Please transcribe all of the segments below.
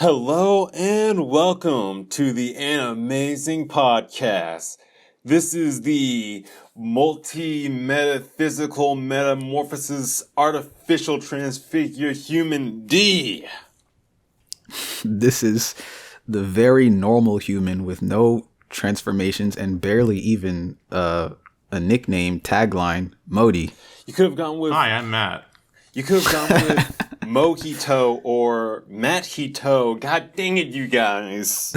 Hello and welcome to the Animazing Podcast. This is the multi-metaphysical metamorphosis artificial transfigure human D. This is the very normal human with no transformations and barely even a nickname tagline, Modi. You could have gone with... Hi, I'm Matt. You could have gone with Mojito or Matt Hito. God dang it, you guys.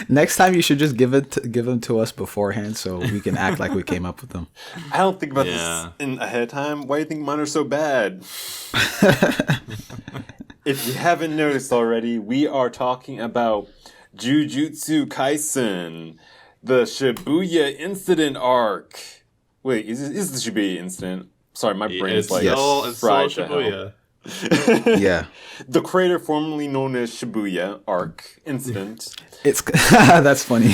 Next time you should just give them to us beforehand so we can act like we came up with them. I don't think about this ahead of time. Why do you think mine are so bad? If you haven't noticed already, we are talking about Jujutsu Kaisen, the Shibuya incident arc. Wait, is the Shibuya incident? Sorry, my brain's fried to hell. Yeah. The crater formerly known as Shibuya arc incident. It's that's funny.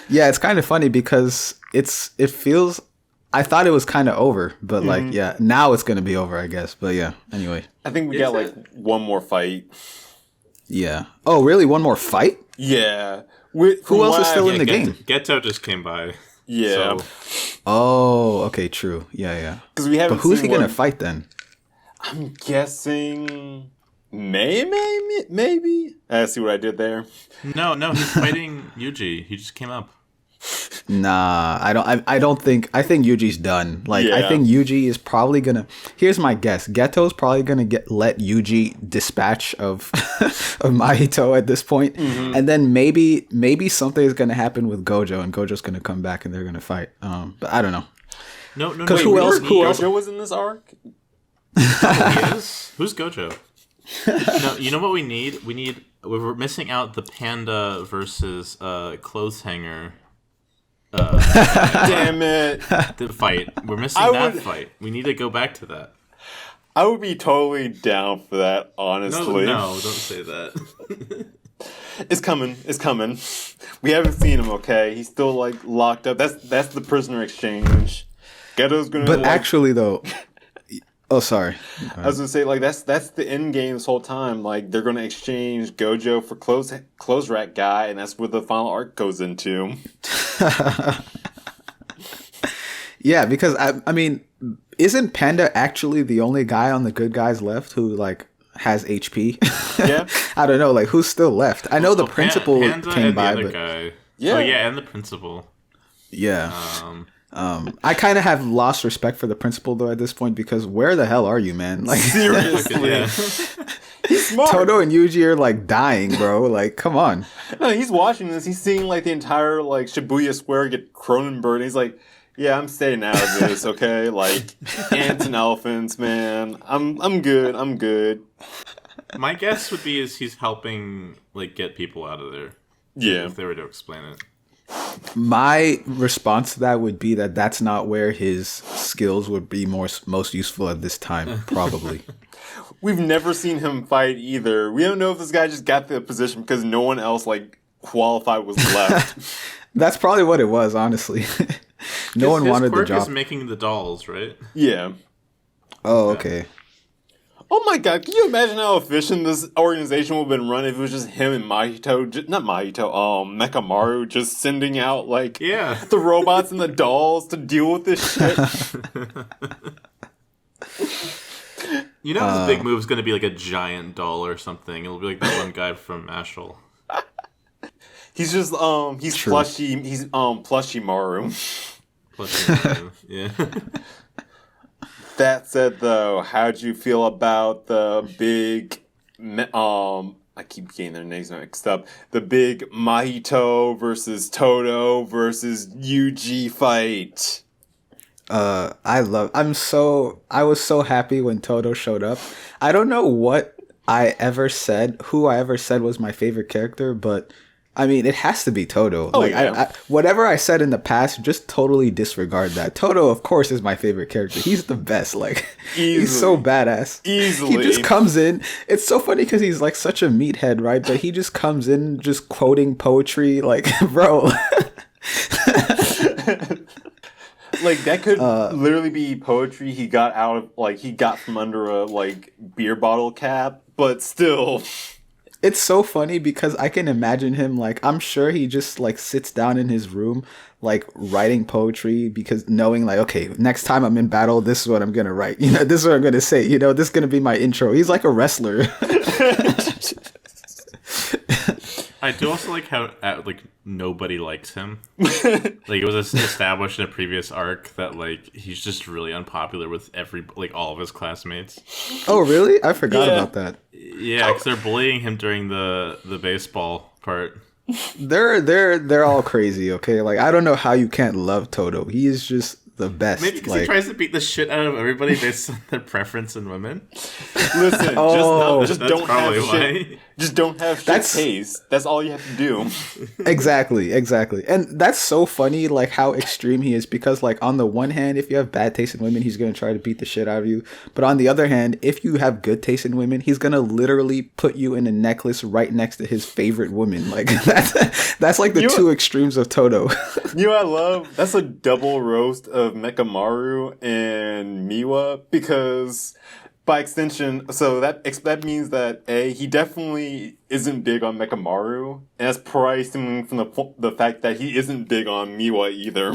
Yeah, it's kind of funny because it feels. I thought it was kind of over, but now it's gonna be over, I guess. But yeah, anyway. I think we got one more fight. Yeah. Oh, really? One more fight? Yeah. Who else is still in the game? Geto just came by. Yeah. So. Oh, okay, true. Yeah. Because we haven't. But who's he gonna fight then? I'm guessing maybe. I see what I did there. No, he's fighting Yuji. He just came up. Nah, I don't think. I think Yuji's done. I think Yuji is probably gonna. Here's my guess. Geto's probably gonna let Yuji dispatch of Mahito at this point. And then maybe something is gonna happen with Gojo, and Gojo's gonna come back, and they're gonna fight. But I don't know. No. Because who else? Gojo was in this arc. Oh, he is? Who's Gojo? No, you know what we need? We're missing out the panda versus clothes hanger. Damn it! The fight. We're missing fight. We need to go back to that. I would be totally down for that, honestly. No, don't say that. It's coming. We haven't seen him, okay? He's still, locked up. That's the prisoner exchange. Geto's gonna... But actually, though... Oh, sorry. I was gonna say, that's the end game this whole time. They're gonna exchange Gojo for clothes rack guy, and that's where the final arc goes into. Yeah, because I mean, isn't Panda actually the only guy on the good guys left who has HP? Yeah. I don't know, who's still left? I know the principal Panda came and by, the other but guy. Yeah. Oh yeah, and the principal. Yeah. I kind of have lost respect for the principal though at this point because where the hell are you, man? Seriously. He's smart. Toto and Yuji are dying, bro. Come on. No, he's watching this. He's seeing the entire Shibuya Square get Cronenberg. And he's like, yeah, I'm staying out of this, okay? Ants and elephants, man. I'm good. My guess would be he's helping get people out of there. Yeah. If they were to explain it. My response to that would be that that's not where his skills would be most useful at this time, probably. We've never seen him fight either. We don't know if this guy just got the position because no one else qualified was left. That's probably what it was, honestly. No one wanted the job. Is making the dolls, right? Yeah. Oh, okay. Oh my god, can you imagine how efficient this organization would have been run if it was just him and Mekamaru just sending out, the robots and the dolls to deal with this shit? You know his big move is going to be a giant doll or something. It'll be the one guy from Ashel. He's just, he's True. Plushy Maru. Yeah. That said, though, how'd you feel about the big, I keep getting their names mixed up, the big Mahito versus Todo versus Yuji fight? I was so happy when Todo showed up. I don't know who I ever said was my favorite character, but I mean, it has to be Todo. Oh, yeah. Whatever I said in the past, just totally disregard that. Todo, of course, is my favorite character. He's the best. He's so badass. Easily. He just comes in. It's so funny because he's such a meathead, right? But he just comes in just quoting poetry. Bro. That could literally be poetry he got out of, he got from under a, beer bottle cap. but still. It's so funny because I can imagine him, like, I'm sure he just, like, sits down in his room, like, writing poetry because knowing, like, okay, next time I'm in battle, this is what I'm going to write. You know, this is what I'm going to say. You know, this is going to be my intro. He's like a wrestler. I do also like how like nobody likes him. Like it was established in a previous arc that like he's just really unpopular with all of his classmates. Oh really? I forgot about that. Yeah, because they're bullying him during the baseball part. They're all crazy. Okay, like I don't know how you can't love Todo. He is just the best. Maybe because he tries to beat the shit out of everybody based on their preference in women. Listen, just don't have shit. Just don't have shit taste. That's all you have to do. Exactly. And that's so funny, like how extreme he is, because like on the one hand, if you have bad taste in women, he's gonna try to beat the shit out of you. But on the other hand, if you have good taste in women, he's gonna literally put you in a necklace right next to his favorite woman. Like that's like the two extremes of Todo. You know what I love? That's a double roast of Mekamaru and Miwa, because by extension, so that means that he definitely isn't big on Mekamaru, and that's probably stemming from the fact that he isn't big on Miwa either.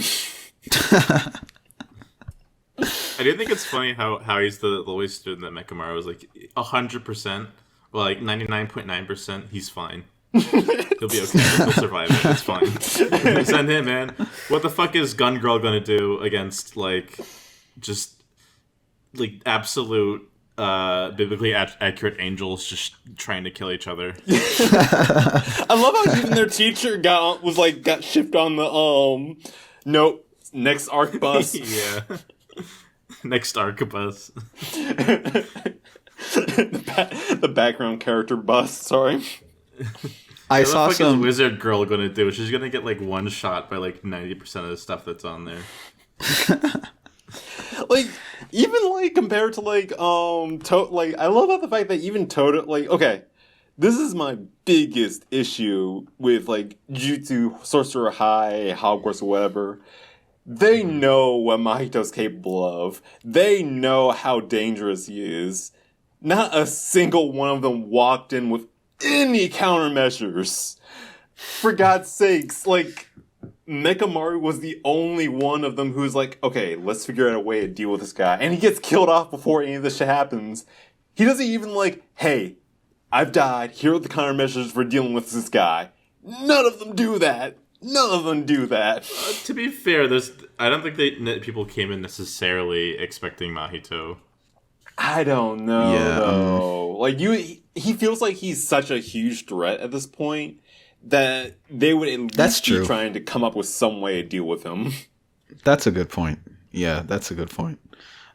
I do think it's funny how he's the only student that Mekamaru is like 100%, well, like 99.9%. He's fine. He'll be okay. He'll survive it. It's fine. Send him, man. What the fuck is Gun Girl gonna do against like just like absolute biblically accurate angels just trying to kill each other? I love how even their teacher got shipped on the next arc bus. Yeah. Next arc bus. the background character bus, sorry. I saw what the fuck some is Wizard Girl gonna do? She's gonna get like one shot by like 90% of the stuff that's on there. Like even like compared to like like I love the fact that even Todo, like, okay, this is my biggest issue with like Jujutsu, Sorcerer High, Hogwarts, or whatever. They know what Mahito's capable of. They know how dangerous he is. Not a single one of them walked in with any countermeasures. For God's sakes, like, Mekamaru was the only one of them who's like, okay, let's figure out a way to deal with this guy. And he gets killed off before any of this shit happens. He doesn't even like, hey, I've died. Here are the countermeasures for dealing with this guy. None of them do that. None of them do that. To be fair, I don't think people came in necessarily expecting Mahito. I don't know, though. Like, he feels like he's such a huge threat at this point that they would at least be trying to come up with some way to deal with him. That's a good point. Yeah, that's a good point.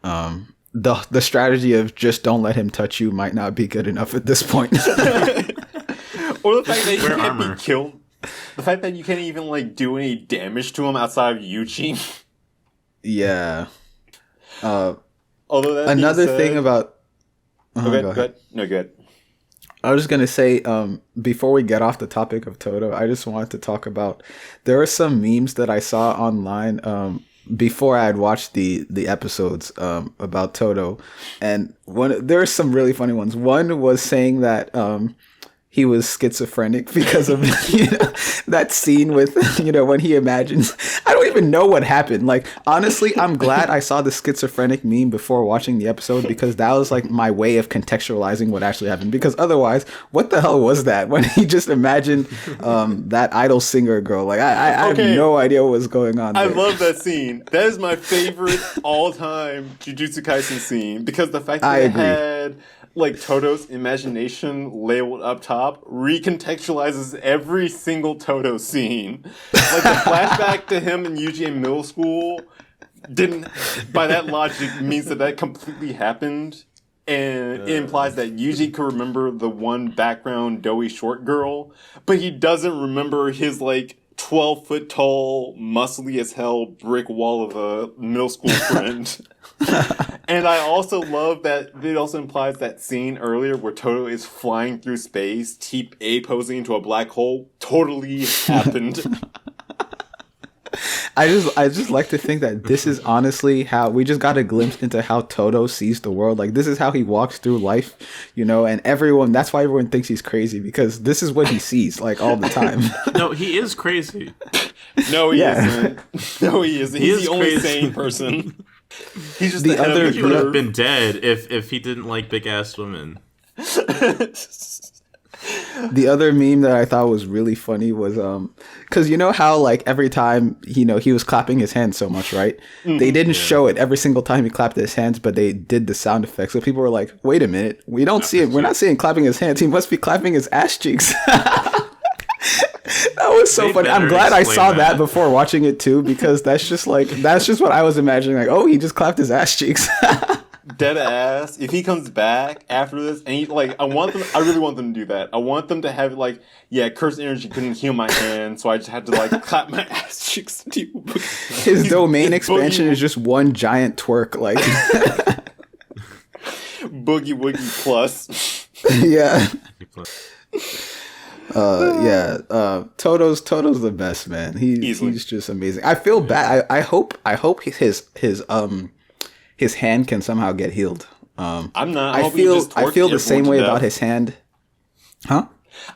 The strategy of just don't let him touch you might not be good enough at this point. Or the fact that you can't be killed. The fact that you can't even, like, do any damage to him outside of Yuchi. Yeah. Although that another thing about... Okay, go ahead. No, go ahead. I was just going to say, before we get off the topic of Todo, I just wanted to talk about... There are some memes that I saw online before I had watched the episodes about Todo. And there are some really funny ones. One was saying that... he was schizophrenic because of that scene with when he imagines. I don't even know what happened. Like, honestly, I'm glad I saw the schizophrenic meme before watching the episode, because that was like my way of contextualizing what actually happened. Because otherwise, what the hell was that when he just imagined that idol singer girl? Like, I have no idea what was going on there. I love that scene. That is my favorite all-time Jujutsu Kaisen scene, because the fact that it had like Todo's imagination labeled up top recontextualizes every single Todo scene. Like the flashback to him and Yuji in middle school didn't, by that logic, means that completely happened. And it implies that Yuji could remember the one background doughy short girl, but he doesn't remember his like 12-foot tall, muscly as hell brick wall of a middle school friend. And I also love that it also implies that scene earlier where Todo is flying through space, Type A posing into a black hole, totally happened. I just like to think that this is honestly how we just got a glimpse into how Todo sees the world. Like, this is how he walks through life, you know, and that's why everyone thinks he's crazy, because this is what he sees, like, all the time. No, he is crazy. No, he isn't. No, he isn't. He's the only sane person. He's just the other. He would have been dead if he didn't like big ass women. The other meme that I thought was really funny was because you know how, like, every time he was clapping his hands so much, right? They didn't show it every single time he clapped his hands, but they did the sound effects. So people were like, "Wait a minute, we don't see it. We're not seeing clapping his hands. He must be clapping his ass cheeks." That was so funny. I'm glad I saw that before watching it too, because that's just what I was imagining. Like, oh, he just clapped his ass cheeks. Dead ass. If he comes back after this, and I really want them to do that. I want them to have cursed energy couldn't heal my hand, so I just had to clap my ass cheeks to you. His domain expansion is just one giant twerk, like boogie woogie plus. Yeah. Todo's the best, man. He's just amazing. I feel bad. I hope his hand can somehow get healed. I'm not. I feel the same way about his hand. Huh?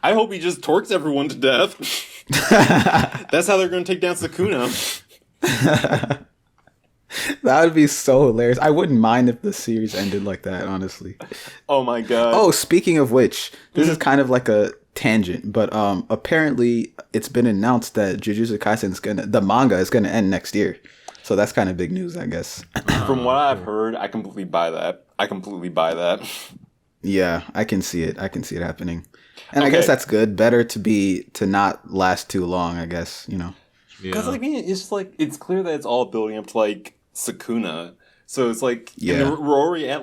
I hope he just torques everyone to death. That's how they're going to take down Sukuna. That would be so hilarious. I wouldn't mind if the series ended like that, honestly. Oh my god. Oh, speaking of which, this is kind of like a tangent, but apparently it's been announced that Jujutsu Kaisen the manga is gonna end next year. So that's kind of big news, I guess. From what I've heard, I completely buy that. Yeah, I can see it. I can see it happening. And okay. I guess that's good. Better to not last too long, I guess, you know. Because it's just it's clear that it's all building up to Sukuna. So it's we're already at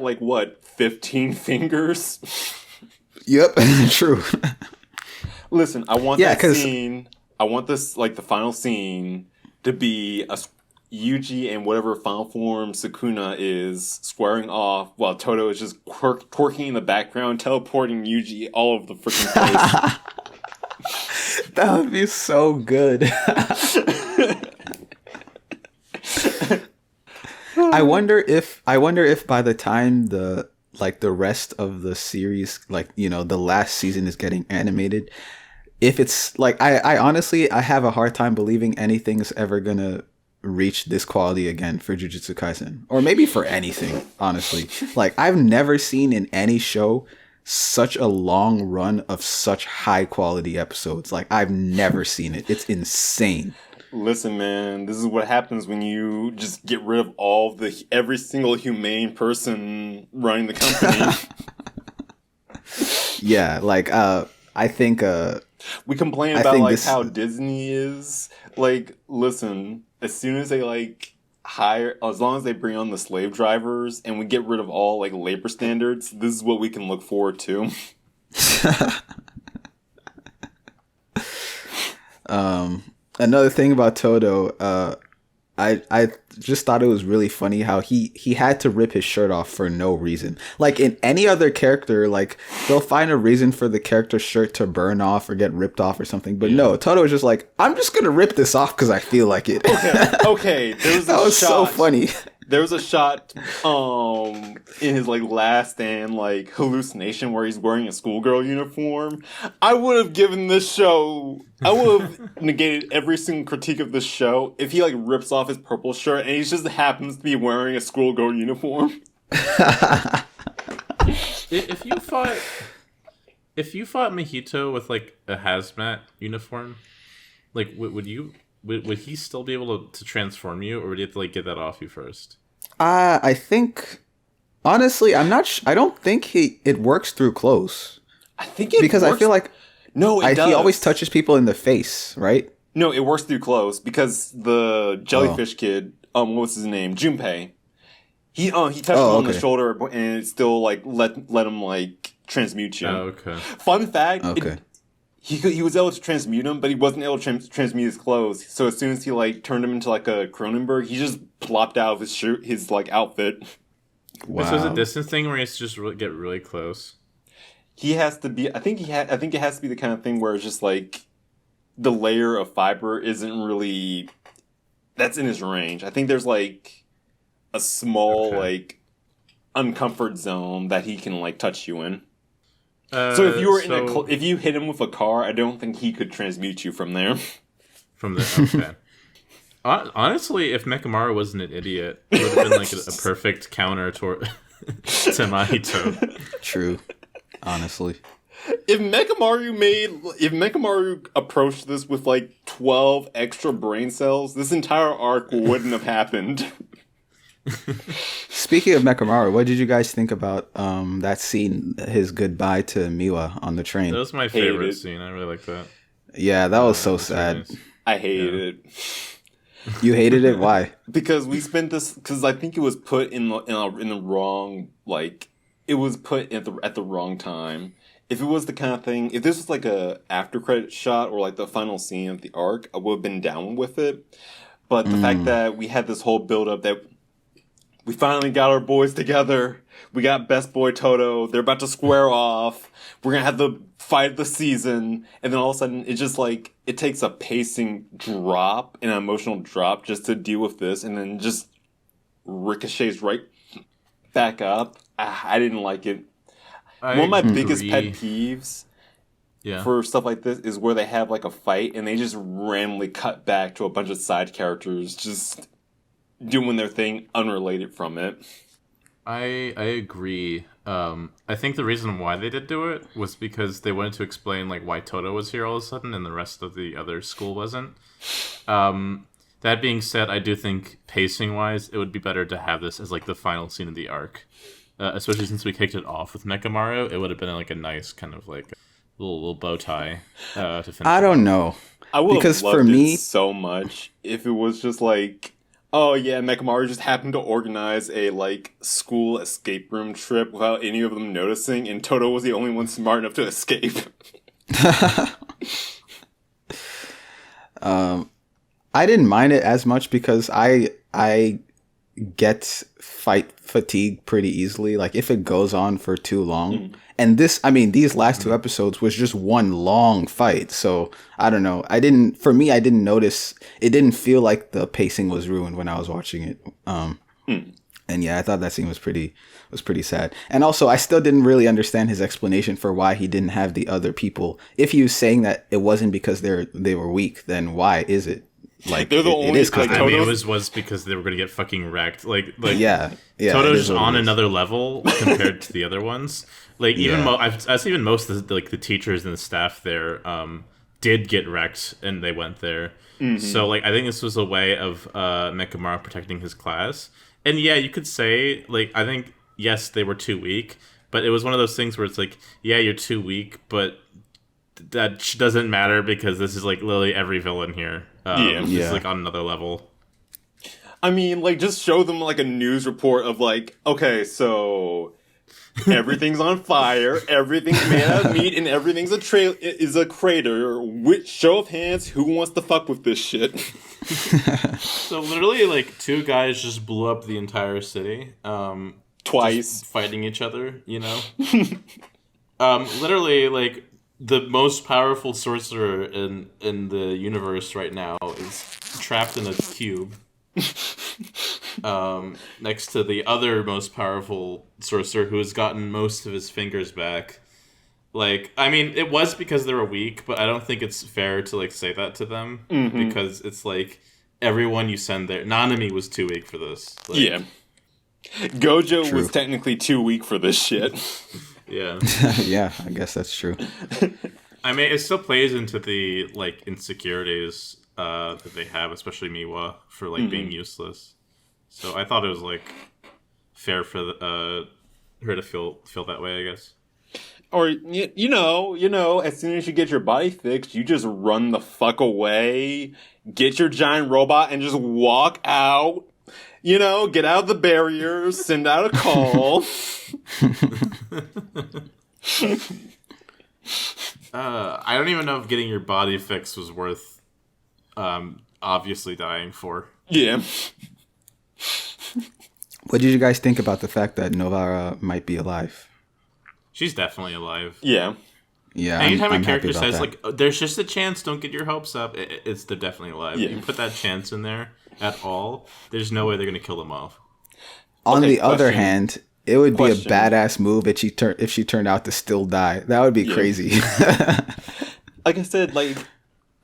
15 fingers. Yep, true. Listen, I want that scene. I want this the final scene to be a Yuji and whatever final form Sukuna is squaring off while Todo is just twerking in the background, teleporting Yuji all over the freaking place. That would be so good. I wonder if by the time the rest of the series, the last season is getting animated, if it's I honestly I have a hard time believing anything's ever gonna reach this quality again for Jujutsu Kaisen, or maybe for anything, honestly. I've never seen in any show such a long run of such high quality episodes. I've never seen it. It's insane. Listen, man, this is what happens when you just get rid of every single humane person running the company. Yeah, I think we complain about how Disney is. Listen, as soon as they as long as they bring on the slave drivers and we get rid of all labor standards, this is what we can look forward to. Another thing about Todo, I just thought it was really funny how he had to rip his shirt off for no reason. In any other character, they'll find a reason for the character's shirt to burn off or get ripped off or something. But no, Todo was just I'm just gonna rip this off because I feel like it. Okay. That was so funny. There was a shot in his last stand hallucination where he's wearing a schoolgirl uniform. I would have given this show, I would have negated every single critique of this show if he rips off his purple shirt and he just happens to be wearing a schoolgirl uniform. If you fought Mahito with a hazmat uniform, would he still be able to transform you, or would you have to get that off you first? I think, honestly, I'm not. I don't think it works through clothes. I think it because works. I feel no, it does. He always touches people in the face, right? No, it works through clothes because the jellyfish kid, what's his name, Junpei, he touched him on the shoulder and it still let him transmute you. Oh, okay. Fun fact. Okay. He was able to transmute him, but he wasn't able to transmute his clothes. So as soon as he turned him into a Cronenberg, he just plopped out of his shirt, his outfit. Wow. So it's a distance thing where he has to just get really close. He has to be. I think it has to be the kind of thing where it's just the layer of fiber isn't really that's in his range. I think there's like a small like uncomfort zone that he can like touch you in. So if you were if you hit him with a car, I don't think he could transmute you from there. From the okay. Honestly, if Mechamaru wasn't an idiot, it would have been like a perfect counter to Mahito. True. Honestly. If Mechamaru approached this with like 12 extra brain cells, this entire arc wouldn't have happened. Speaking of Mechamaru, what did you guys think about that scene, his goodbye to Miwa on the train? That was my favorite scene. I really like that. Yeah, that was so sad. Nice. I hated it. You hated it? Why? Because we spent this. Because I think it was put in the wrong. Like it was put at the wrong time. If it was the kind of thing, if this was like a after credit shot or like the final scene of the arc, I would have been down with it. But the fact that we had this whole build up that we finally got our boys together. We got best boy Todo. They're about to square off. We're gonna have the fight of the season, and then all of a sudden, it's just like it takes a pacing drop, an emotional drop, just to deal with this, and then just ricochets right back up. I didn't like it. One of my biggest pet peeves for stuff like this is where they have like a fight, and they just randomly cut back to a bunch of side characters just doing their thing unrelated from it. I agree. I think the reason why they did do it was because they wanted to explain like why Todo was here all of a sudden and the rest of the other school wasn't. That being said, I do think pacing wise, it would be better to have this as like the final scene of the arc, especially since we kicked it off with Mechamaru. It would have been like a nice kind of like little bow tie to finish. I don't know. I would have loved it so much if it was just like, oh yeah, Mechamaru just happened to organize a like school escape room trip without any of them noticing, and Todo was the only one smart enough to escape. I didn't mind it as much because I get fight fatigue pretty easily. Like if it goes on for too long. And these last two episodes was just one long fight. So I don't know. I didn't notice. It didn't feel like the pacing was ruined when I was watching it. And yeah, I thought that scene was pretty sad. And also, I still didn't really understand his explanation for why he didn't have the other people. If he was saying that it wasn't because they were weak, then why is it? Like they're the only. It is I mean, it was because they were going to get fucking wrecked. Like yeah. Toto's on another level compared to the other ones. Like even even most of the teachers and the staff there did get wrecked and they went there. Mm-hmm. So like I think this was a way of Mechamaru protecting his class. And yeah, you could say like I think yes they were too weak, but it was one of those things where it's like yeah you're too weak, but that doesn't matter because this is like literally every villain here. It's like on another level. I mean, like just show them like a news report of like okay so. Everything's on fire. Everything's made out of meat, and everything's a crater. Which show of hands? Who wants to fuck with this shit? So literally, like 2 guys just blew up the entire city. Twice fighting each other. You know. Literally, like the most powerful sorcerer in the universe right now is trapped in a cube. Next to the other most powerful sorcerer who has gotten most of his fingers back. Like, I mean, it was because they were weak, but I don't think it's fair to like say that to them because it's like everyone you send there. Nanami was too weak for this. Like, yeah, Gojo was technically too weak for this shit. Yeah, yeah, I guess that's true. I mean, it still plays into the like insecurities that they have, especially Miwa, for like being useless. So I thought it was like fair for her to feel that way, I guess. Or you know, as soon as you get your body fixed, you just run the fuck away, get your giant robot, and just walk out. You know, get out of the barriers, send out a call. I don't even know if getting your body fixed was worth obviously dying for. Yeah. What did you guys think about the fact that Novara might be alive? She's definitely alive. Yeah. Yeah. Anytime a character says, like, there's just a chance, don't get your hopes up, they're definitely alive. Yeah. You put that chance in there, at all, there's no way they're gonna kill him off. On the other hand, it would be a badass move if she turned out to still die. That would be crazy. Like I said, like,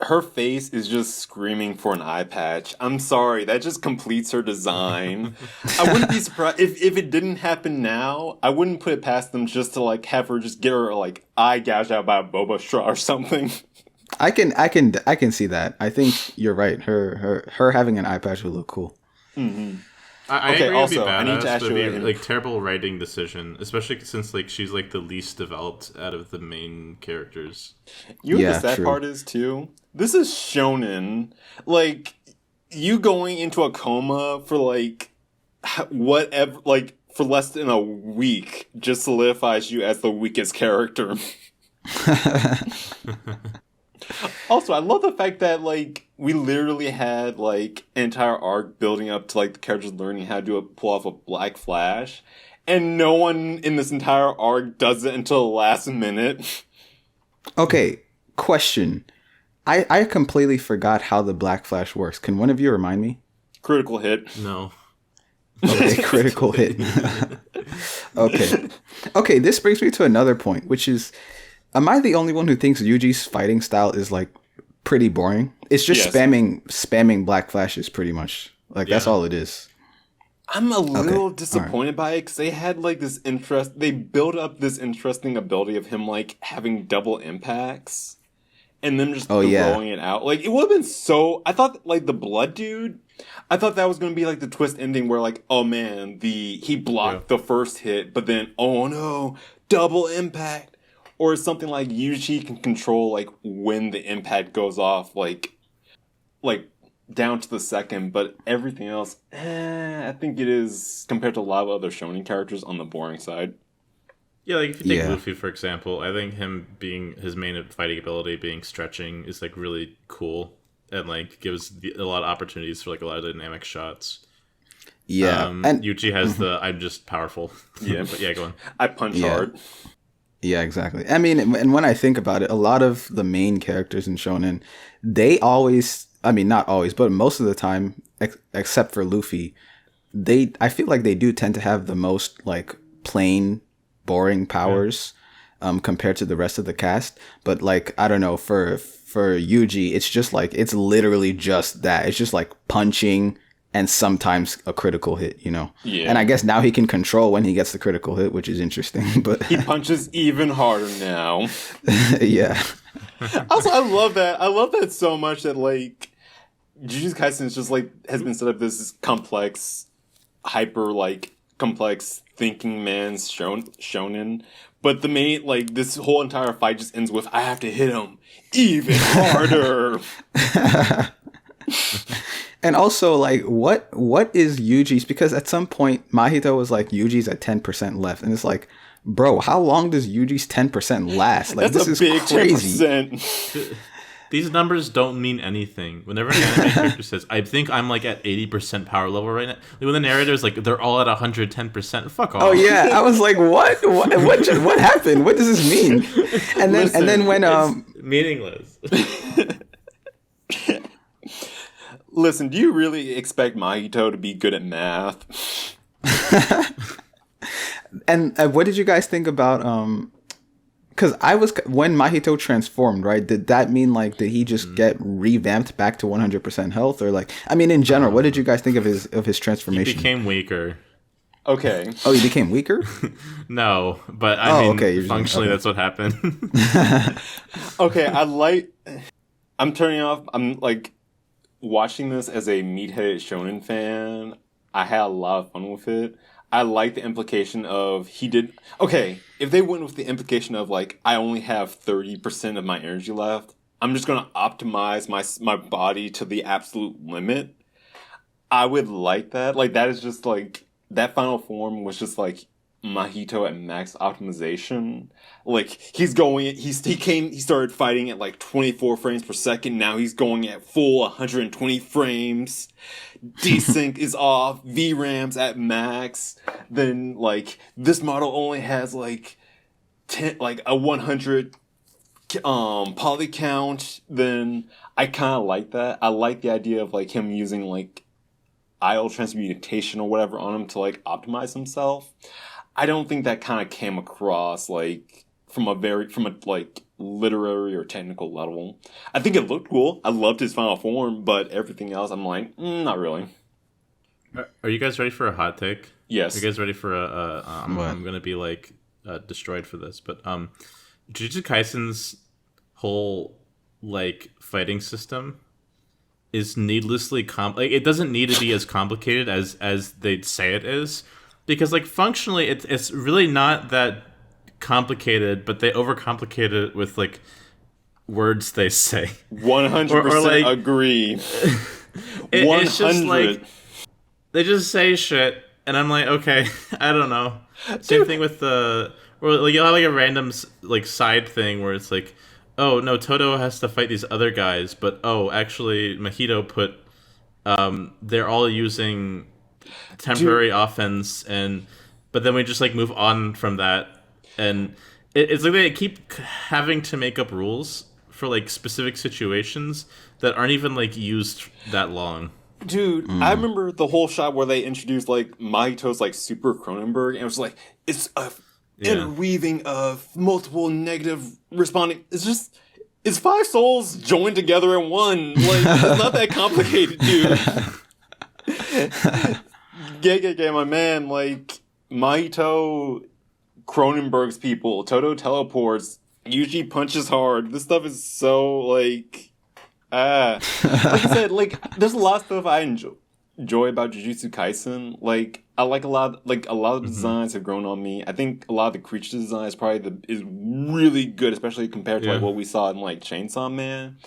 her face is just screaming for an eye patch. I'm sorry, that just completes her design. I wouldn't be surprised if it didn't happen now. I wouldn't put it past them just to like have her just get her like eye gouged out by a boba straw or something. I can see that. I think you're right. Her having an eye patch would look cool. Mm-hmm. I agree. Also, I need to ask you, like, terrible writing decision, especially since like she's like the least developed out of the main characters. You know what the sad part is too? This is shonen. Like, you going into a coma for like whatever, like for less than a week, just solidifies you as the weakest character. Also, I love the fact that, like, we literally had, like, an entire arc building up to, like, the characters learning how to pull off a Black Flash, and no one in this entire arc does it until the last minute. Okay, question. I completely forgot how the Black Flash works. Can one of you remind me? Critical hit. No. Okay, critical hit. Okay, this brings me to another point, which is... Am I the only one who thinks Yuji's fighting style is like pretty boring? It's just spamming Black Flashes pretty much. Like that's all it is. I'm a little disappointed by it because they had like this they built up this interesting ability of him like having double impacts and then just throwing it out. Like it would have been so. I thought like the Blood Dude. I thought that was going to be like the twist ending where like, oh man, he blocked the first hit, but then oh no, double impact. Or something like Yuji can control like when the impact goes off, like down to the second. But everything else, I think it is compared to a lot of other shonen characters on the boring side. Yeah, like if you take Luffy for example, I think him being his main fighting ability being stretching is like really cool and like gives a lot of opportunities for like a lot of dynamic shots. Yeah, and Yuji has the I'm just powerful. Yeah, but go on. I punch hard. Yeah, exactly. I mean, and when I think about it, a lot of the main characters in shonen, they always, I mean, not always, but most of the time, except for Luffy, I feel like they do tend to have the most like plain, boring powers compared to the rest of the cast. But like, I don't know, for Yuji, it's just like, it's literally just that. It's just like punching and sometimes a critical hit, you know? Yeah. And I guess now he can control when he gets the critical hit, which is interesting. But he punches even harder now. Yeah. Also, I love that. I love that so much that, like, Jujutsu Kaisen is just, like, has been set up this complex, complex thinking man's shonen. But the main, like, this whole entire fight just ends with, I have to hit him even harder. And also, like, what is Yuji's? Because at some point, Mahito was like, Yuji's at 10% left. And it's like, bro, how long does Yuji's 10% last? Like, that's this big is crazy. 10%. These numbers don't mean anything. Whenever an anime character says, I think I'm like at 80% power level right now. Like, when the narrator's like, they're all at 110%. Fuck off. Oh, yeah. I was like, what happened? What does this mean? And then when... It's meaningless. Listen, do you really expect Mahito to be good at math? And what did you guys think about because when Mahito transformed, right, did that mean like did he just get revamped back to 100% health, or like, I mean, in general, what did you guys think of his transformation? He became weaker. Okay. Oh, he became weaker? No, but I mean, functionally that's what happened. Okay, I'm turning off. I'm like watching this as a meatheaded shonen fan. I had a lot of fun with it. I like the implication of if they went with the implication of like, I only have 30% of my energy left, I'm just going to optimize my body to the absolute limit. I would like that. Like, that is just like, that final form was just like Mahito at max optimization. Like, he started fighting at like 24 frames per second. Now he's going at full 120 frames. Desync is off. VRAM's at max. Then, like, this model only has like a 100 poly count. Then I kind of like that. I like the idea of like him using like idle transmutation or whatever on him to like optimize himself. I don't think that kind of came across like from a like literary or technical level. I think it looked cool. I loved his final form, but everything else, I'm like, not really. Are you guys ready for a hot take? Yes. Are you guys ready for I'm gonna be like destroyed for this, but Jujutsu Kaisen's whole like fighting system is needlessly like it doesn't need to be as complicated as they'd say it is, because like functionally it's really not that complicated, but they overcomplicate it with like words they say. 100% like, agree. It's just like they just say shit, and I'm like, okay, I don't know. Same thing with the or like you'll have like a random like side thing where it's like, oh no, Todo has to fight these other guys, but oh actually Mahito put they're all using temporary offense, but then we just like move on from that, and it's like they keep having to make up rules for like specific situations that aren't even like used that long. Dude, I remember the whole shot where they introduced like Mahito's like Super Cronenberg, and it was like it's a interweaving of multiple negative responding. It's 5 souls joined together in one. Like it's not that complicated, dude. Yeah, my man. Like Mahito Cronenberg's people. Todo teleports. Yuji punches hard. This stuff is so like. Like I said, like there's a lot of stuff I enjoy about Jujutsu Kaisen. Like I like a lot of the designs have grown on me. I think a lot of the creature design is probably is really good, especially compared to like what we saw in like Chainsaw Man.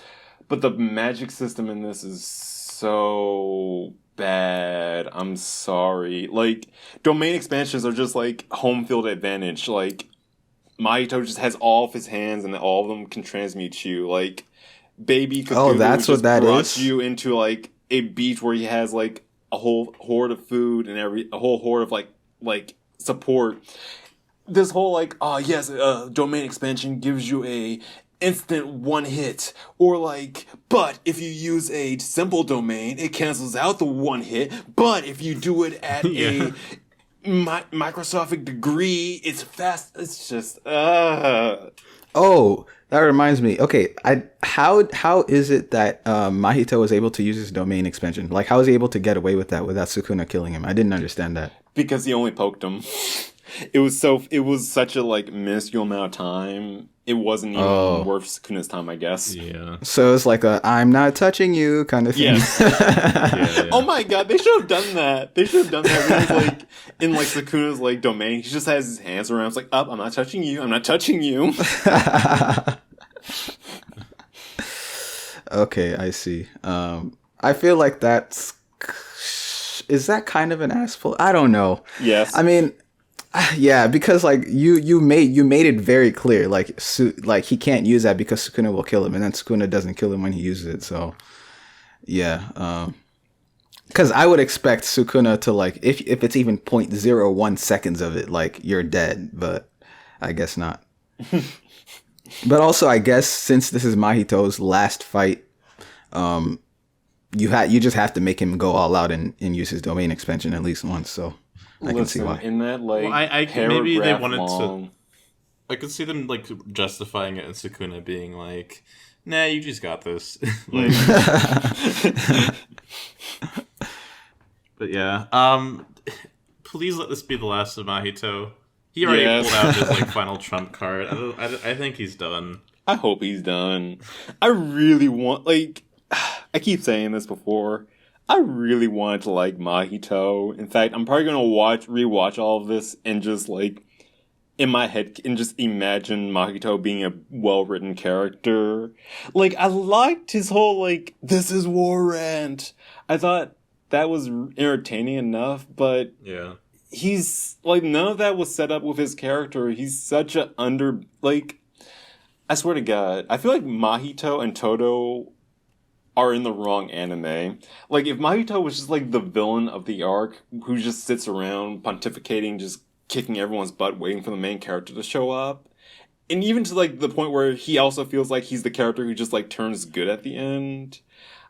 But the magic system in this is so bad. I'm sorry. Like domain expansions are just like home field advantage. Like Mahito just has all of his hands and all of them can transmute you. Like Baby Cthulhu that's what that brought is? you into like a beach where he has like a whole horde of food and a whole horde of like support. This whole like domain expansion gives you a instant one hit, or like, but if you use a simple domain, it cancels out the one hit. But if you do it at a microscopic degree, it's fast. It's just Oh, that reminds me. Okay, how is it that Mahito was able to use his domain expansion? Like, how was he able to get away with that without Sukuna killing him? I didn't understand that. Because he only poked him. It was such a like minuscule amount of time. It wasn't even worth Sukuna's time, I guess. Yeah. So it's like a "I'm not touching you" kind of thing. Yes. Yeah. Oh my god, they should have done that. They should have done that. When he's like in like Sukuna's like domain, he just has his hands around. It's like, I'm not touching you. I'm not touching you. Okay, I see. I feel like is that kind of an asshole? I don't know. Yes. I mean, yeah, because like you made it very clear, like like he can't use that because Sukuna will kill him, and then Sukuna doesn't kill him when he uses it. So yeah, because I would expect Sukuna to like if it's even 0.01 seconds of it, like you're dead, but I guess not. But also, I guess since this is Mahito's last fight, you just have to make him go all out and use his domain expansion at least once. So I can see why. In that like maybe they wanted long... to. I could see them like justifying it and Sukuna being like, "Nah, you just got this." Like, but yeah, please let this be the last of Mahito. He already pulled out his like final trump card. I think he's done. I hope he's done. I really want like I keep saying this before. I really wanted to like Mahito. In fact, I'm probably gonna rewatch all of this and just like in my head and just imagine Mahito being a well-written character. Like I liked his whole like this is war rant. I thought that was entertaining enough, but yeah. He's like none of that was set up with his character. He's such a I swear to God, I feel like Mahito and Todo are in the wrong anime. Like if Mahito was just like the villain of the arc who just sits around pontificating, just kicking everyone's butt, waiting for the main character to show up, and even to like the point where he also feels like he's the character who just like turns good at the end.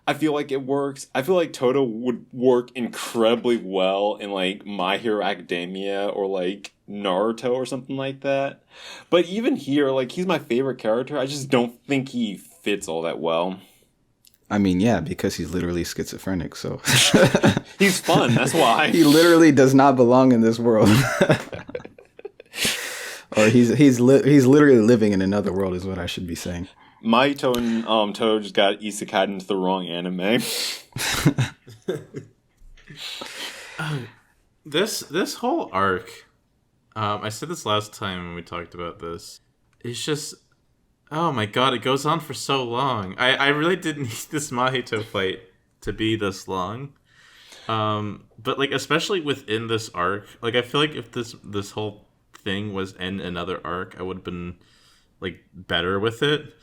I feel like it works. I feel like Todo would work incredibly well in like My Hero Academia or like Naruto or something like that. But even here, like he's my favorite character. I just don't think he fits all that well. I mean, yeah, because he's literally schizophrenic, so he's fun. That's why he literally does not belong in this world. Or he's literally living in another world, is what I should be saying. Mahito and Todo just got isekai'd into the wrong anime. This whole arc, I said this last time when we talked about this. It's just, oh my god, it goes on for so long. I really didn't need this Mahito fight to be this long. But like especially within this arc, like I feel like if this whole thing was in another arc, I would have been like better with it.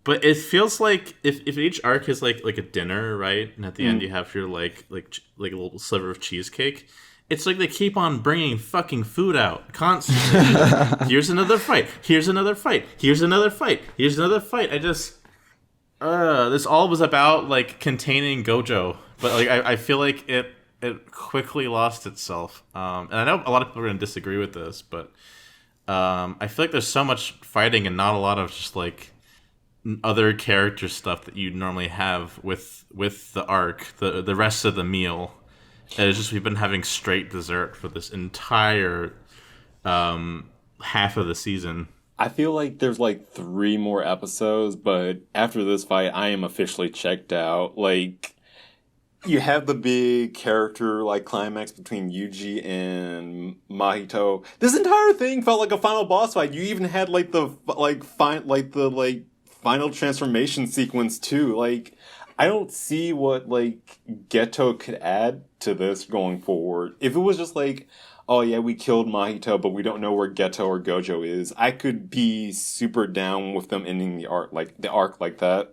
But it feels like if each arc is like a dinner, right? And at the end you have your like a little sliver of cheesecake. It's like they keep on bringing fucking food out constantly. Here's another fight. Here's another fight. Here's another fight. Here's another fight. I just this all was about like containing Gojo, but like I feel like it quickly lost itself. And I know a lot of people are gonna disagree with this, but I feel like there's so much fighting and not a lot of just like other character stuff that you normally have with the arc, the rest of the meal. And it's just we've been having straight dessert for this entire half of the season. I feel like there's like 3 more episodes, but after this fight, I am officially checked out. Like, you have the big character like climax between Yuji and Mahito. This entire thing felt like a final boss fight. You even had like the final transformation sequence too. Like, I don't see what like Geto could add to this going forward. If it was just like, oh yeah, we killed Mahito, but we don't know where Geto or Gojo is, I could be super down with them ending the arc like that.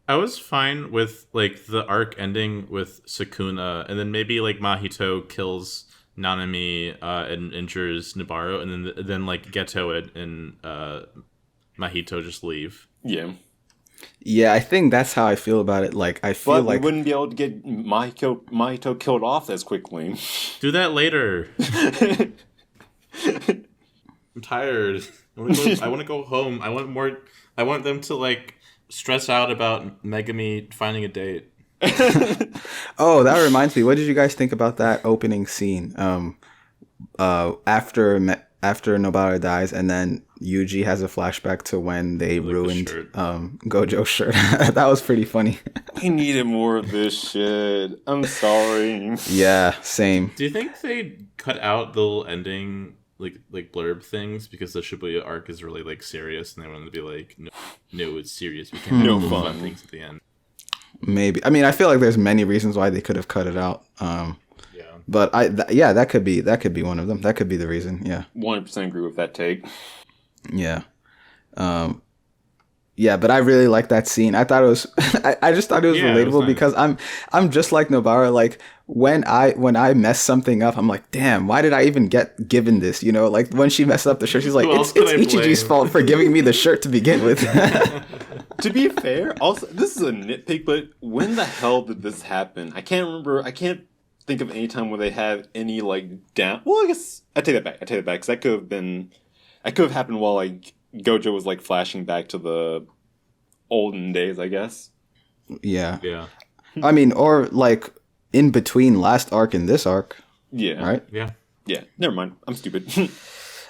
I was fine with like the arc ending with Sukuna, and then maybe like Mahito kills Nanami and injures Nabaru, and then like Geto and Mahito just leave. Yeah. Yeah, I think that's how I feel about it. Like, I feel like we wouldn't be able to get Mahito killed off as quickly. Do that later. I'm tired. I want to go home. I want them to like stress out about Megami finding a date. Oh, that reminds me. What did you guys think about that opening scene? After Nobara dies, and then Yuji has a flashback to when they ruined Gojo's shirt. That was pretty funny. We needed more of this shit. I'm sorry. Yeah, same. Do you think they cut out the little ending like blurb things because the Shibuya arc is really like serious, and they wanted to be like, no, it's serious. We can't no do fun things at the end. Maybe. I mean, I feel like there's many reasons why they could have cut it out. But that could be one of them. That could be the reason. Yeah. 100% agree with that take. Yeah. Yeah, but I really like that scene. I thought it was I just thought it was relatable. It was nice. Because I'm just like Nobara. Like when I mess something up, I'm like, damn, why did I even get given this? You know, like when she messed up the shirt, she's like, it's Ichiji's fault for giving me the shirt to begin with. To be fair, also this is a nitpick, but when the hell did this happen? I can't remember. I can't think of any time where they have any like down. Well, I guess I take that back because that could have happened while like Gojo was like flashing back to the olden days, I guess. Yeah. Yeah. I mean, or like in between last arc and this arc. Yeah. Right? Yeah. Yeah. Never mind. I'm stupid.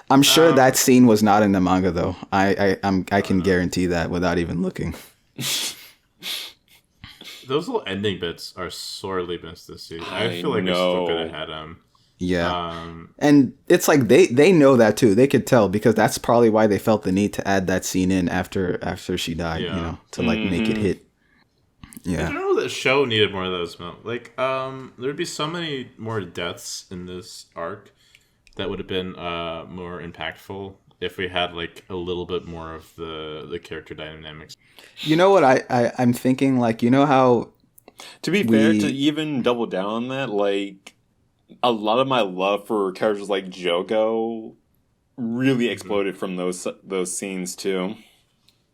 I'm sure that scene was not in the manga though. I can guarantee that without even looking. Those little ending bits are sorely missed this season. I feel like we still could have had them. Yeah. And it's like they know that too. They could tell because that's probably why they felt the need to add that scene in after she died, you know, to like make it hit. Yeah. I don't know that show needed more of those. Like, there'd be so many more deaths in this arc that would have been more impactful if we had like a little bit more of the character dynamics. You know what I'm thinking? Like, you know how to be fair, to even double down on that, like a lot of my love for characters like Jogo really exploded from those scenes too.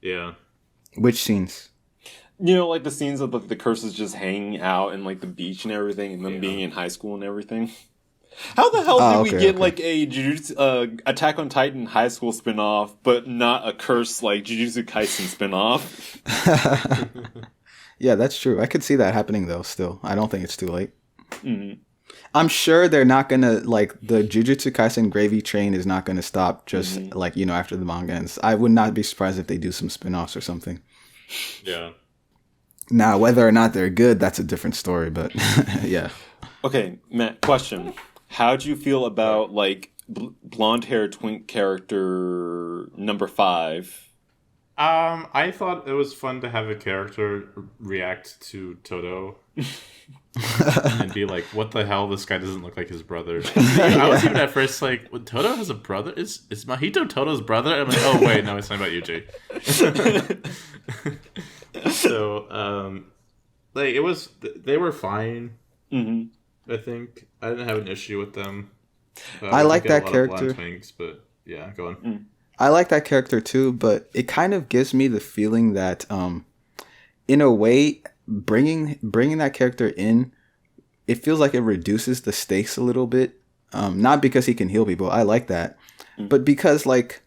Yeah. Which scenes? You know, like the scenes of the curses just hanging out and like the beach and everything, and them being in high school and everything. How the hell did we get like a Jujutsu, Attack on Titan high school spinoff, but not a curse like Jujutsu Kaisen spinoff? Yeah, that's true. I could see that happening though. Still, I don't think it's too late. Mm-hmm. I'm sure they're not gonna like the Jujutsu Kaisen gravy train is not gonna stop just like after the manga ends. I would not be surprised if they do some spinoffs or something. Yeah. Now, whether or not they're good, that's a different story. But yeah. Okay, Matt. Question: how'd you feel about like blonde-haired twink character number 5? I thought it was fun to have a character react to Todo and be like, "What the hell? This guy doesn't look like his brother." I was even at first like, "Todo has a brother? Is Mahito Todo's brother?" I'm like, "Oh wait, no, it's not about Yuji." So, like it was, they were fine. Mm-hmm. I think I didn't have an issue with them. I like that character. Twinks, but yeah, go on. I like that character too, but it kind of gives me the feeling that, in a way, bringing that character in, it feels like it reduces the stakes a little bit. Not because he can heal people, I like that, but because like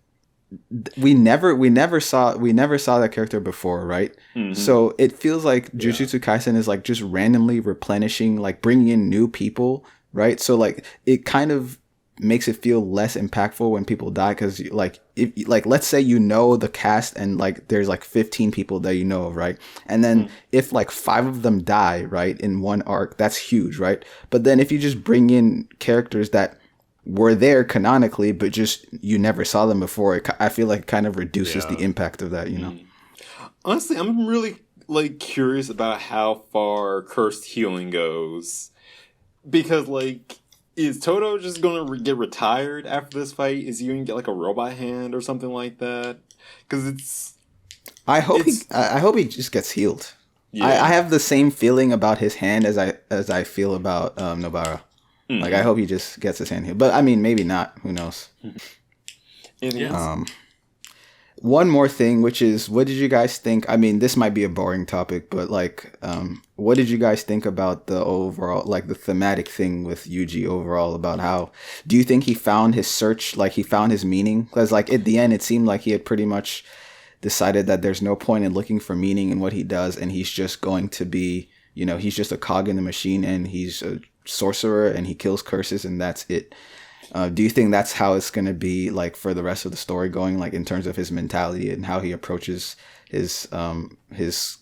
we never saw that character before, right? Mm-hmm. So it feels like Jujutsu Kaisen is like just randomly replenishing, like bringing in new people, right? So like it kind of makes it feel less impactful when people die, because like if like let's say the cast and like there's like 15 people that of, right? And then if like 5 of them die, right, in one arc, that's huge, right? But then if you just bring in characters that were there canonically but just you never saw them before, I feel like it kind of reduces the impact of that, Honestly, I'm really like curious about how far cursed healing goes, because like, is Todo just gonna get retired after this fight? Is he gonna get like a robot hand or something like that? Because I hope he just gets healed. Yeah. I have the same feeling about his hand as I feel about Nobara. Mm-hmm. Like I hope he just gets his hand healed, but I mean maybe not. Who knows? One more thing, which is, what did you guys think? I mean, this might be a boring topic, but like, what did you guys think about the overall, like the thematic thing with Yuji overall, about how, do you think he found his search, like he found his meaning? Because like at the end, it seemed like he had pretty much decided that there's no point in looking for meaning in what he does, and he's just going to be, he's just a cog in the machine, and he's a sorcerer, and he kills curses, and that's it. Do you think that's how it's going to be like for the rest of the story going, like in terms of his mentality and how he approaches his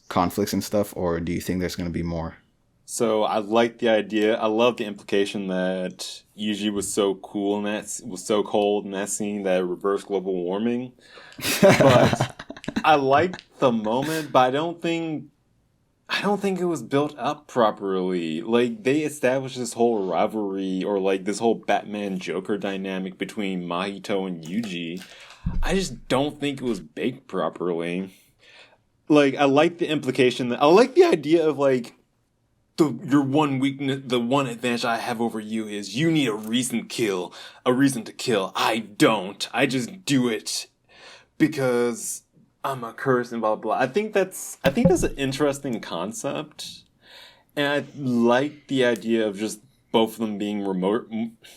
conflicts and stuff, or do you think there's going to be more? So I like the idea. I love the implication that Yuji was so cool and that was so cold in that scene that it reversed global warming. But I like the moment, but I don't think it was built up properly. Like, they established this whole rivalry, or like this whole Batman-Joker dynamic between Mahito and Yuji. I just don't think it was baked properly. Like, I like the implication I like the idea of like, your one weakness, the one advantage I have over you is you need a reason to kill. I don't. I just do it because I'm a curse and blah, blah, blah. I think that's an interesting concept. And I like the idea of just both of them being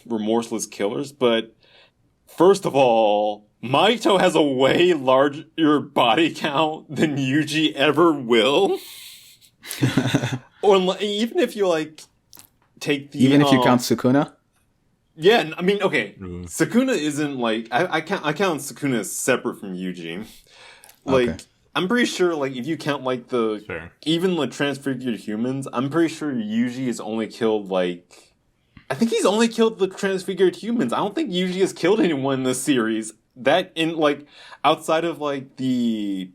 remorseless killers. But first of all, Mahito has a way larger body count than Yuji ever will. Or even if you like take the... Even if you count Sukuna? Yeah, I mean, okay. Sukuna isn't like... I count Sukuna as separate from Yuji. Like, okay. I'm pretty sure, like, if you count, like, even the transfigured humans, I'm pretty sure Yuji has only killed, like... I think he's only killed the transfigured humans. I don't think Yuji has killed anyone in this series. That, in, like, outside of, like, the...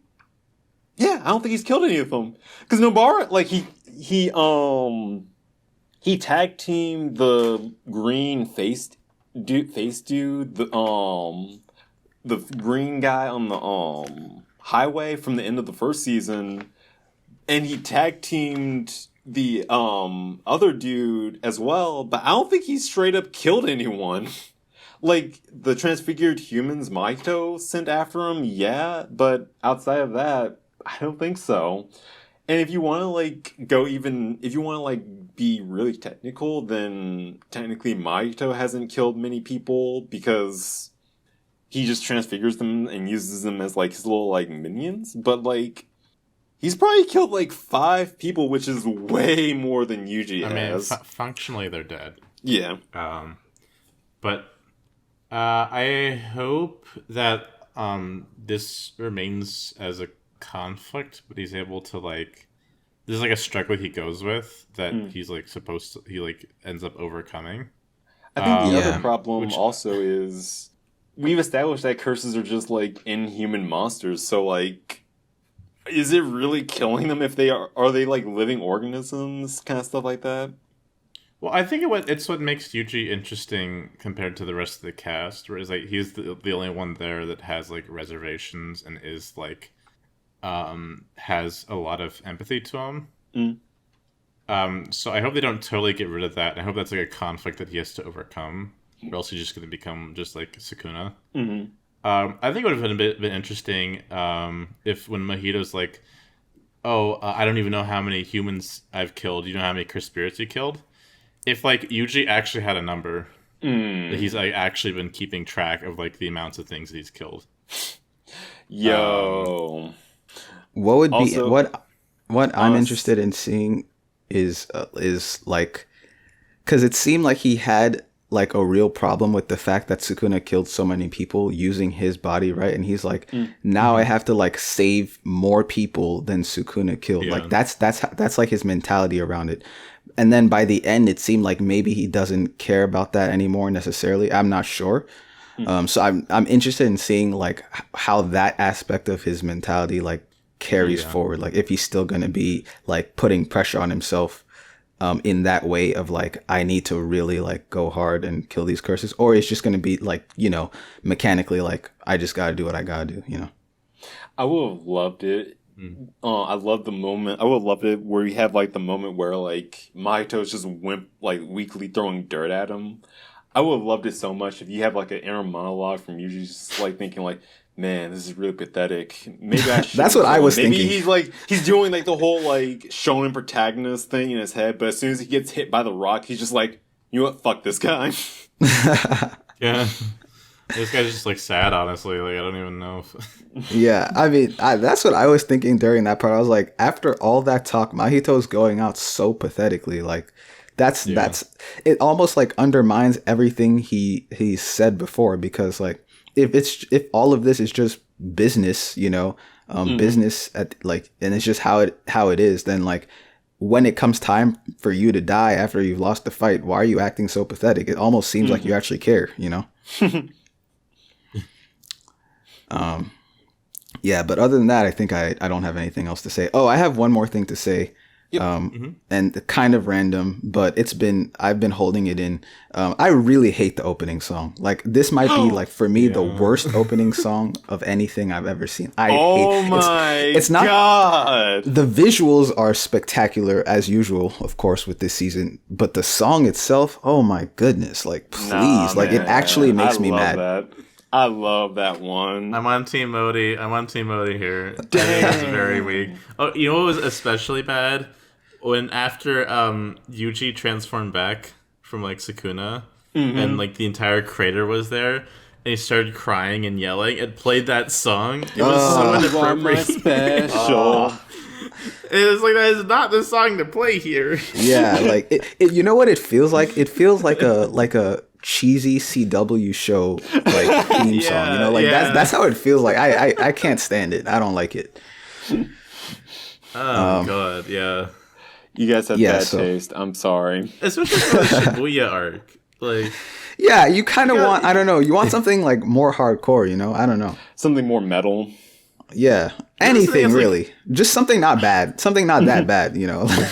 Yeah, I don't think he's killed any of them. Because Nobara, like, he tag teamed the green face dude, the green guy on the, highway from the end of the first season, and he tag teamed the other dude as well, but I don't think he straight up killed anyone. Like, the transfigured humans Mahito sent after him, yeah, but outside of that, I don't think so. And if you want to if you want to be really technical, then technically Mahito hasn't killed many people because he just transfigures them and uses them as his little minions. But he's probably killed 5 people, which is way more than Yuji has. I mean, functionally they're dead. Yeah. But I hope that this remains as a conflict, but he's able to there's a struggle he goes with that he's ends up overcoming. I think the other problem also is we've established that curses are just inhuman monsters. So is it really killing them if they are they living organisms, kind of stuff like that? Well, I think it's what makes Yuji interesting compared to the rest of the cast, whereas he's the only one there that has reservations and is has a lot of empathy to him. So I hope they don't totally get rid of that. I hope that's a conflict that he has to overcome, or else he's just going to become just like Sukuna. Mm-hmm. I think it would have been interesting if when Mahito's I don't even know how many humans I've killed. You know how many cursed spirits you killed? If Yuji actually had a number, that he's actually been keeping track of the amounts of things that he's killed. Yo, what would also, be what I'm interested in seeing is because it seemed like he had a real problem with the fact that Sukuna killed so many people using his body, right? And he's now I have to save more people than Sukuna killed. Yeah. That's his mentality around it. And then by the end, it seemed like maybe he doesn't care about that anymore necessarily. I'm not sure. So I'm interested in seeing how that aspect of his mentality carries forward. If he's still gonna be putting pressure on himself in that way of I need to really go hard and kill these curses, or it's just gonna be mechanically I just gotta do what I gotta do. I would have loved it. I love the moment. I would have loved it where you have the moment where Mahito's just weakly throwing dirt at him. I would have loved it so much if you have an inner monologue from you just thinking man, this is really pathetic. Maybe I should. That's what I was Maybe thinking. He's doing the whole shonen protagonist thing in his head, but as soon as he gets hit by the rock, he's just you know what, fuck this guy. Yeah. This guy's just sad, honestly. I don't even know if... Yeah, I mean, that's what I was thinking during that part. I was after all that talk, Mahito's going out so pathetically. That's it almost undermines everything he said before, because if all of this is just business, business at and it's just how it is, then when it comes time for you to die after you've lost the fight, why are you acting so pathetic? It almost seems like you actually care, Yeah, but other than that, I think I don't have anything else to say. Oh, I have one more thing to say. Yep. And kind of random, but I've been holding it in. I really hate the opening song. This might be for me the worst opening song of anything I've ever seen. It's not God. The visuals are spectacular as usual, of course, with this season, but the song itself, oh my goodness, please, it actually makes me mad. That. I love that one. I'm on Team Modi here. Dang. I think it's very weak. Oh, you know what was especially bad? When after Yuji transformed back from Sukuna, and the entire crater was there, and he started crying and yelling, it played that song. It was so inappropriate. Special. It was that is not the song to play here. Yeah, it you know what it feels like? It feels like a cheesy CW show theme song. That's how it feels like. I can't stand it. I don't like it. Oh god, yeah. You guys have bad taste. I'm sorry. Especially for the Shibuya arc. Yeah, you kind of want, I don't know, you want something more hardcore, I don't know. Something more metal. Yeah. Anything really. Just something not bad. Something not that bad,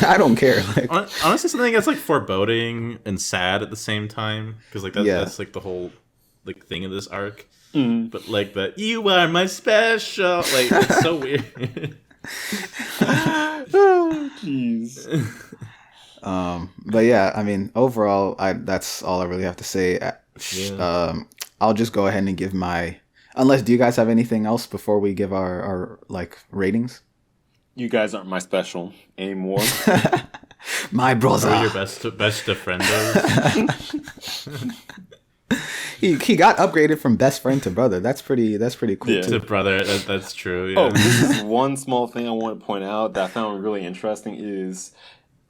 I don't care. Honestly, something that's foreboding and sad at the same time. Because that's the whole thing of this arc. Mm. But that you are my special, it's so weird. Oh, jeez. But yeah, I mean, overall, that's all I really have to say. I'll just go ahead and give my. Unless, do you guys have anything else before we give our ratings? You guys aren't my special anymore. My brother. Are your best friendos? He got upgraded from best friend to brother. That's pretty cool too. To brother, that's true. Yeah. Oh, this is one small thing I want to point out that I found really interesting is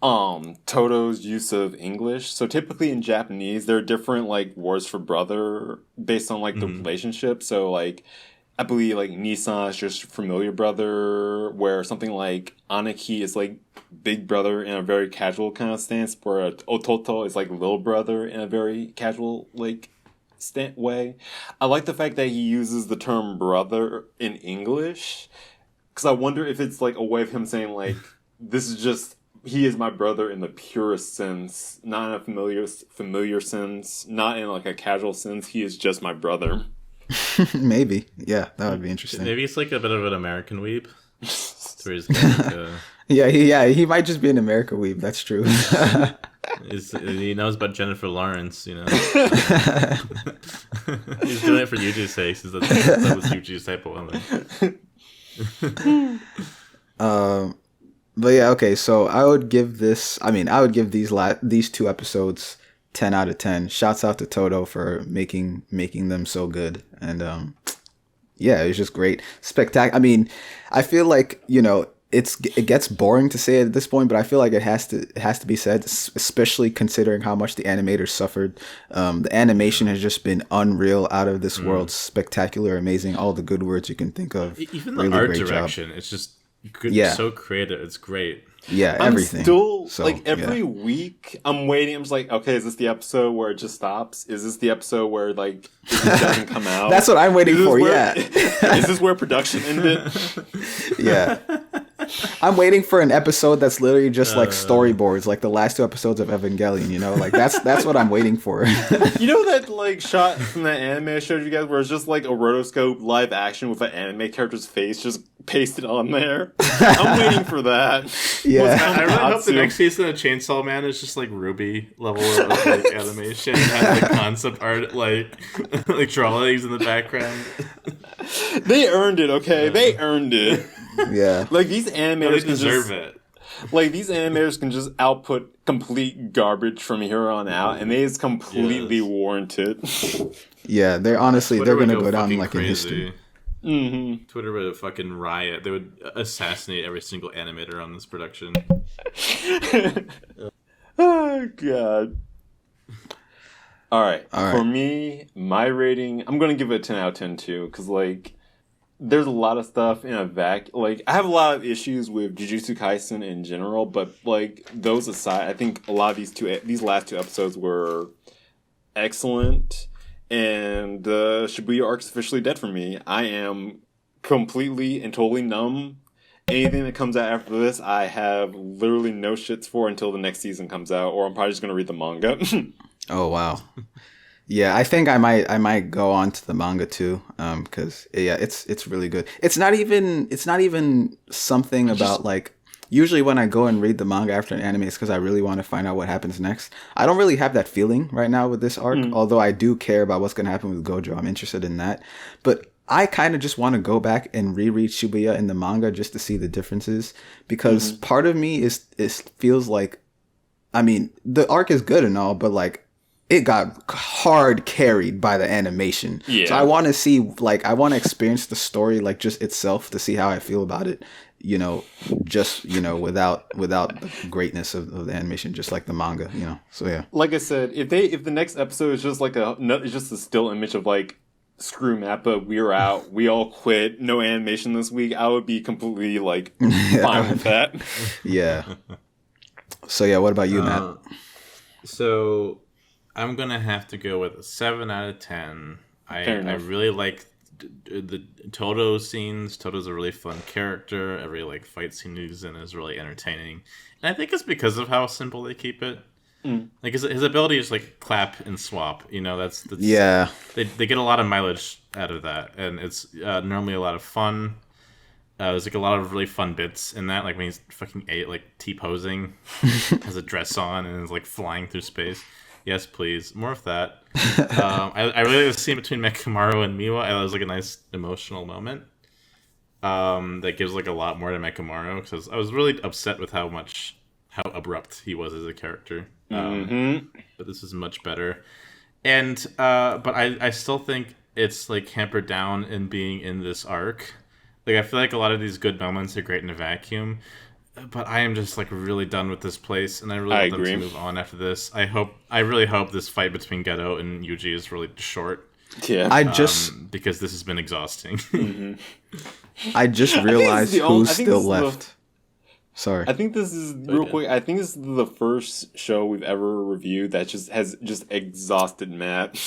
Todo's use of English. So typically in Japanese, there are different like words for brother based on like the relationship. So like I believe like Nissan is just familiar brother, where something like Aniki is like big brother in a very casual kind of stance, where Ototo is like little brother in a very casual like way. I like the fact that he uses the term brother in English, because I wonder if it's like a way of him saying like this is just he is my brother in the purest sense, not in a familiar sense, not in like a casual sense. He is just my brother. Maybe, yeah, that would be interesting. Maybe it's like a bit of an American weeb. Where he's like, he might just be an American weeb. That's true. He knows about Jennifer Lawrence, you know. He's doing it for Yuji's sake, since that was Yuji's type of woman. But yeah, okay. So I would give these two episodes 10 out of 10. Shouts out to Todo for making them so good, and yeah, it was just great, spectacular. I mean, I feel like it gets boring to say it at this point, but I feel like it has to be said, especially considering how much the animators suffered. The animation has just been unreal, out of this world, spectacular, amazing, all the good words you can think of. Even the art direction, it's just good, so creative. It's great. Yeah, everything. I'm still like every week I'm waiting. I'm just like, okay, is this the episode where it just stops? Is this the episode where like it just doesn't come out? That's what I'm waiting for. Is this where production ended? Yeah. I'm waiting for an episode that's literally just like storyboards, like the last two episodes of Evangelion, like that's what I'm waiting for. You know that like shot from that anime I showed you guys where it's just like a rotoscope live action with an anime character's face just pasted on there? I'm waiting for that. Yeah. I really hope the next season of Chainsaw Man is just like Ruby level of like animation, and like concept art, like drawings in the background. They earned it, okay? They earned it. Yeah. Like these animators they deserve it. Like these animators can just output complete garbage from here on out, and they is completely warranted. Yeah, they're honestly Twitter they're gonna go down like crazy. in history. Mm-hmm. Twitter would fucking riot. They would assassinate every single animator on this production. Oh god. All right. For me, my rating, I'm gonna give it a 10 out of 10 too, because like there's a lot of stuff in a like I have a lot of issues with Jujutsu Kaisen in general, but like those aside, I think a lot of these last two episodes were excellent, and the Shibuya arc is officially dead for me. I am completely and totally numb. Anything that comes out after this, I have literally no shits for until the next season comes out, or I'm probably just gonna read the manga. Oh wow. Yeah, I think I might go on to the manga too, because it's really good. It's not even something about like, usually when I go and read the manga after an anime, it's because I really want to find out what happens next. I don't really have that feeling right now with this arc, although I do care about what's going to happen with Gojo. I'm interested in that, but I kind of just want to go back and reread Shibuya in the manga just to see the differences, because part of me is feels like, I mean, the arc is good and all, but like, it got hard carried by the animation. Yeah. So I want to see, like, I want to experience the story, like, just itself to see how I feel about it, just, without the greatness of the animation, just like the manga, So, yeah. Like I said, if the next episode is just like it's just a still image of like, screw Mappa, we're out, we all quit, no animation this week, I would be completely like fine with that. Yeah. So, yeah, what about you, Matt? So I'm gonna have to go with a 7 out of 10. I really like the Todo scenes. Todo's a really fun character. Every like fight scene he's in is really entertaining, and I think it's because of how simple they keep it. Like his ability is like clap and swap. That's yeah. They get a lot of mileage out of that, and it's normally a lot of fun. There's like a lot of really fun bits in that, like when he's fucking T-posing, has a dress on, and is like flying through space. Yes, please. More of that. I really like the scene between Mekamaru and Miwa. It was like a nice emotional moment. that gives like a lot more to Mekamaru, because I was really upset with how abrupt he was as a character. But this is much better. And but I still think it's like hampered down in being in this arc. Like I feel like a lot of these good moments are great in a vacuum, but I am just like really done with this place, and I really want them to move on after this. I really hope this fight between Geto and Yuji is really short. Yeah, because this has been exhausting. I just realized who's still left. Sorry. I think this is real quick. I think this is the first show we've ever reviewed that has exhausted Matt.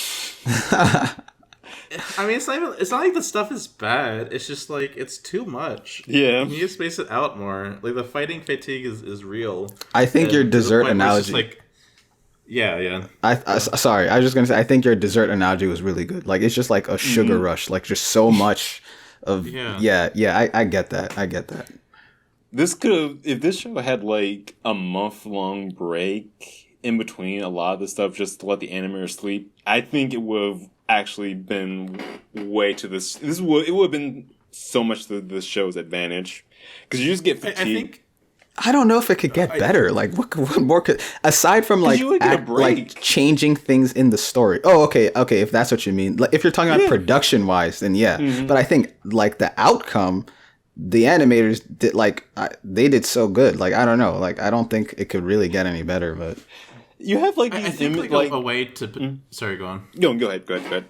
I mean, it's not like the stuff is bad. It's just like it's too much. Yeah, you need to space it out more. Like the fighting fatigue is real. I think your dessert analogy. Like, yeah. Sorry, I was just gonna say I think your dessert analogy was really good. Like it's just like a sugar rush. Like just so much of yeah. I get that. I get that. This could have, if this show had like a month-long break in between a lot of the stuff just to let the animators sleep, I think it would have actually been way to this. It would have been so much to this show's advantage because you just get fatigued. I don't know if it could get better. Like what more could, aside from like like changing things in the story. Oh, okay. If that's what you mean. Like if you're talking about production wise, then yeah. But I think like the outcome. The animators did they did so good. Like I don't know. Like I don't think it could really get any better. But you have like I think like a way to. Sorry, go on. Go ahead.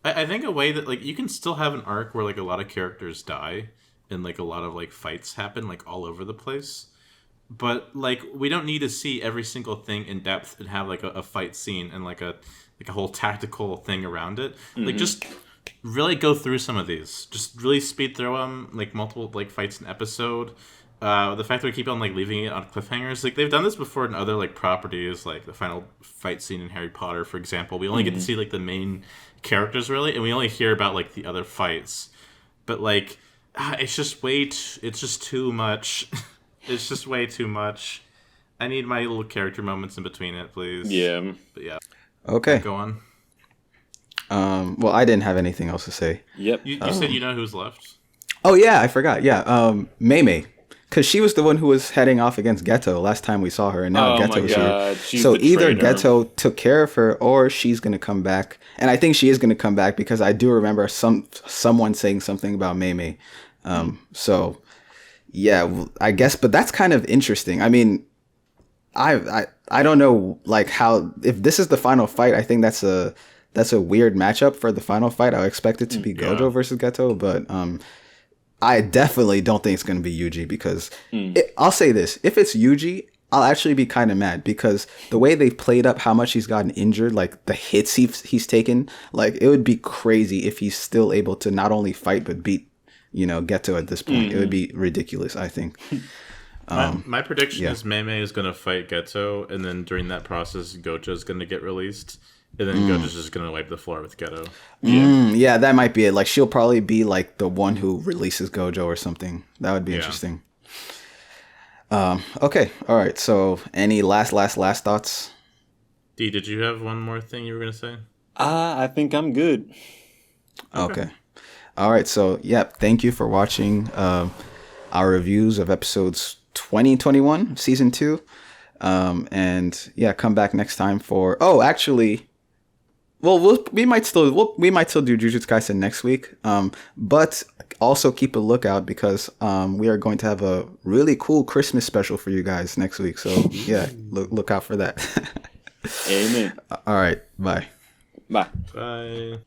I think a way that like you can still have an arc where like a lot of characters die and like a lot of like fights happen like all over the place. But like we don't need to see every single thing in depth and have like a fight scene and like a whole tactical thing around it. Like just. Really go through some of these. Just really speed through them, like multiple like fights an episode. The fact that we keep on like leaving it on cliffhangers, like they've done this before in other like properties, like the final fight scene in Harry Potter, for example. We only get to see like the main characters really, and we only hear about like the other fights. But like, it's just it's just too much. It's just way too much. I need my little character moments in between it, please. Yeah. But yeah. Okay. Go on. Well, I didn't have anything else to say. Yep. You said you know who's left? Oh, yeah, I forgot. Yeah, Mei. Because she was the one who was heading off against Geto last time we saw her, and now Geto is here. She's so the either traitor. Geto took care of her, or she's going to come back. And I think she is going to come back because I do remember someone saying something about Mei. So, yeah, I guess. But that's kind of interesting. I mean, I don't know, like, how... If this is the final fight, I think that's a weird matchup for the final fight. I would expect it to be Gojo versus Geto, but I definitely don't think it's going to be Yuji because I'll say this. If it's Yuji, I'll actually be kind of mad because the way they've played up how much he's gotten injured, like the hits he's taken, like it would be crazy if he's still able to not only fight but beat, Geto at this point. It would be ridiculous, I think. My prediction is Mei is going to fight Geto, and then during that process, Gojo is going to get released. And then Gojo's just going to wipe the floor with Geto. Yeah, that might be it. Like, she'll probably be, like, the one who releases Gojo or something. That would be interesting. Okay. All right. So, any last thoughts? D, did you have one more thing you were going to say? I think I'm good. Okay. All right. So, thank you for watching our reviews of episodes 20-21, Season 2. And, come back next time for... Oh, actually... Well, we might still do Jujutsu Kaisen next week, but also keep a lookout because we are going to have a really cool Christmas special for you guys next week. So look out for that. Amen. All right, bye. Bye. Bye.